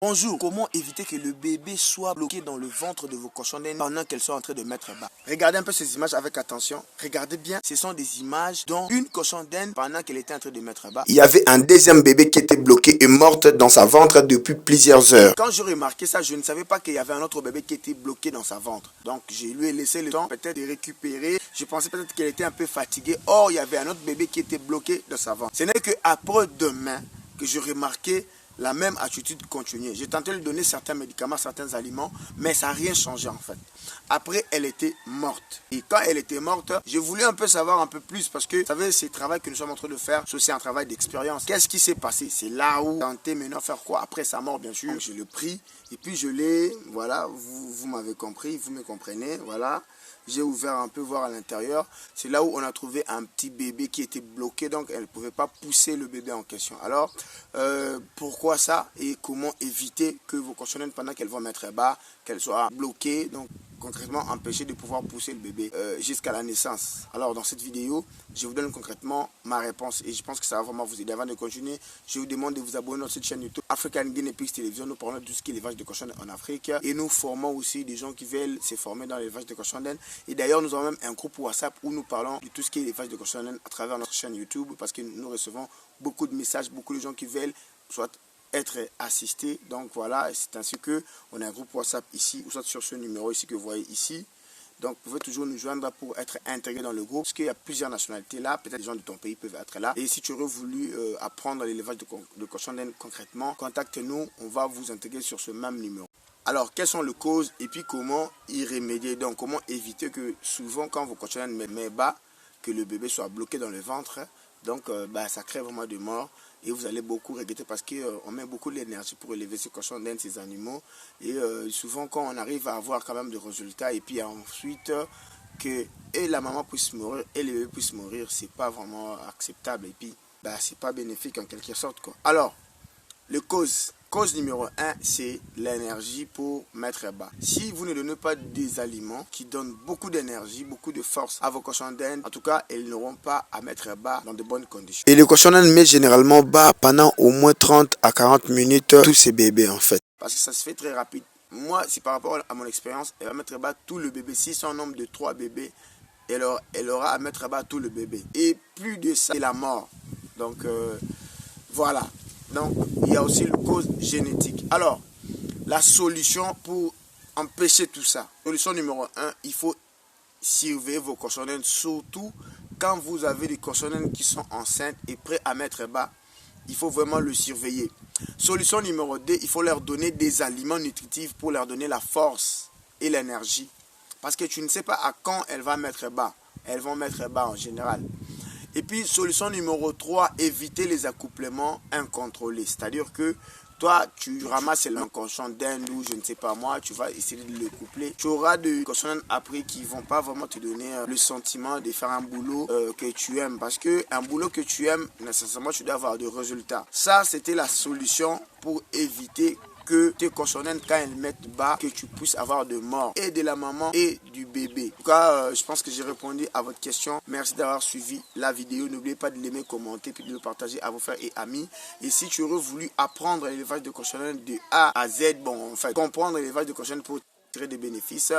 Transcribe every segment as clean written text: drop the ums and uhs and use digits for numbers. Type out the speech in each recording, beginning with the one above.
Bonjour, comment éviter que le bébé soit bloqué dans le ventre de vos cochons d'Inde pendant qu'elles sont en train de mettre bas? Regardez un peu ces images avec attention. Regardez bien, ce sont des images dont une cochon d'Inde, pendant qu'elle était en train de mettre bas, Il y avait un deuxième bébé qui était bloqué et morte dans sa ventre depuis plusieurs heures. Quand j'ai remarqué ça, je ne savais pas qu'il y avait un autre bébé qui était bloqué dans sa ventre. Donc je lui ai laissé le temps peut-être de récupérer. Je pensais peut-être qu'elle était un peu fatiguée. Or, il y avait un autre bébé qui était bloqué dans sa ventre. Ce n'est qu'après demain que je remarquais la même attitude continuait. J'ai tenté de lui donner certains médicaments, certains aliments, mais ça n'a rien changé en fait. Après, elle était morte. Et quand elle était morte, j'ai voulu un peu savoir un peu plus parce que, vous savez, c'est le travail que nous sommes en train de faire, c'est aussi un travail d'expérience. Qu'est-ce qui s'est passé? C'est là où tenter maintenant faire quoi? Après sa mort, bien sûr, je l'ai pris et puis je l'ai, voilà, vous m'avez compris, vous me comprenez, voilà. J'ai ouvert un peu voir à l'intérieur. C'est là où on a trouvé un petit bébé qui était bloqué, donc elle ne pouvait pas pousser le bébé en question. Alors, pourquoi ça et comment éviter que vos cochonnettes, pendant qu'elles vont mettre bas, qu'elles soient bloquées, donc concrètement empêcher de pouvoir pousser le bébé jusqu'à la naissance. Alors dans cette vidéo, je vous donne concrètement ma réponse et je pense que ça va vraiment vous aider. Avant de continuer, je vous demande de vous abonner à cette chaîne YouTube African Guinea Pigs Television. Nous parlons de tout ce qui est élevage de cochons en Afrique et nous formons aussi des gens qui veulent se former dans l'élevage de cochons d'Inde. Et d'ailleurs, nous avons même un groupe WhatsApp où nous parlons de tout ce qui est élevage de cochons d'Inde à travers notre chaîne YouTube parce que nous recevons beaucoup de messages, beaucoup de gens qui veulent soit être assisté. Donc voilà, c'est ainsi que on a un groupe WhatsApp ici ou soit sur ce numéro ici que vous voyez ici. Donc vous pouvez toujours nous joindre pour être intégré dans le groupe parce qu'il y a plusieurs nationalités là, peut-être les gens de ton pays peuvent être là. Et si tu aurais voulu apprendre l'élevage de cochons d'Inde concrètement, contacte-nous, on va vous intégrer sur ce même numéro. Alors, quelles sont les causes et puis comment y remédier? Donc, comment éviter que souvent quand vos cochons d'Inde mettent bas, que le bébé soit bloqué dans le ventre. Donc, ça crée vraiment des morts et vous allez beaucoup regretter parce qu'on met beaucoup d'énergie pour élever ces cochons d'Inde, ces animaux. Et souvent, quand on arrive à avoir quand même des résultats et puis ensuite que et la maman puisse mourir et le bébé puisse mourir, c'est pas vraiment acceptable et puis c'est pas bénéfique en quelque sorte, quoi. Alors, les causes. Cause numéro 1, c'est l'énergie pour mettre bas. Si vous ne donnez pas des aliments qui donnent beaucoup d'énergie, beaucoup de force à vos cochons d'Inde, en tout cas, ils n'auront pas à mettre bas dans de bonnes conditions. Et le cochon d'Inde met généralement bas pendant au moins 30 à 40 minutes tous ces bébés en fait. Parce que ça se fait très rapide. Moi, si par rapport à mon expérience, elle va mettre bas tout le bébé. Si c'est un nombre de 3 bébés, elle aura à mettre bas tout le bébé. Et plus de ça, c'est la mort. Donc, voilà. Donc, il y a aussi une cause génétique. Alors, la solution pour empêcher tout ça. Solution numéro 1, il faut surveiller vos cochons d'Inde, surtout quand vous avez des cochons d'Inde qui sont enceintes et prêts à mettre bas. Il faut vraiment le surveiller. Solution numéro 2, il faut leur donner des aliments nutritifs pour leur donner la force et l'énergie. Parce que tu ne sais pas à quand elles vont mettre bas. Elles vont mettre bas en général. Et puis, solution numéro 3, éviter les accouplements incontrôlés. C'est-à-dire que toi, tu ramasses un cochon d'Inde ou je ne sais pas moi, tu vas essayer de le coupler. Tu auras des cochons après qui ne vont pas vraiment te donner le sentiment de faire un boulot que tu aimes. Parce qu'un boulot que tu aimes, nécessairement, tu dois avoir des résultats. Ça, c'était la solution pour éviter que tes cochons d'Inde, quand elles mettent bas, que tu puisses avoir de morts et de la maman et du bébé. En tout cas, je pense que j'ai répondu à votre question. Merci d'avoir suivi la vidéo. N'oubliez pas de l'aimer, commenter, puis de le partager à vos frères et amis. Et si tu aurais voulu apprendre l'élevage de cochons d'Inde de A à Z, bon, en fait, comprendre l'élevage de cochons d'Inde pour tirer des bénéfices,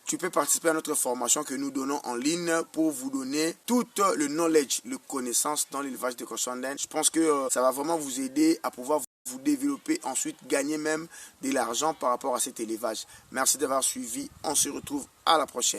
tu peux participer à notre formation que nous donnons en ligne pour vous donner tout le knowledge, le connaissance dans l'élevage de cochons d'Inde. Je pense que ça va vraiment vous aider à pouvoir vous développer, ensuite gagner même de l'argent par rapport à cet élevage. Merci d'avoir suivi. On se retrouve à la prochaine.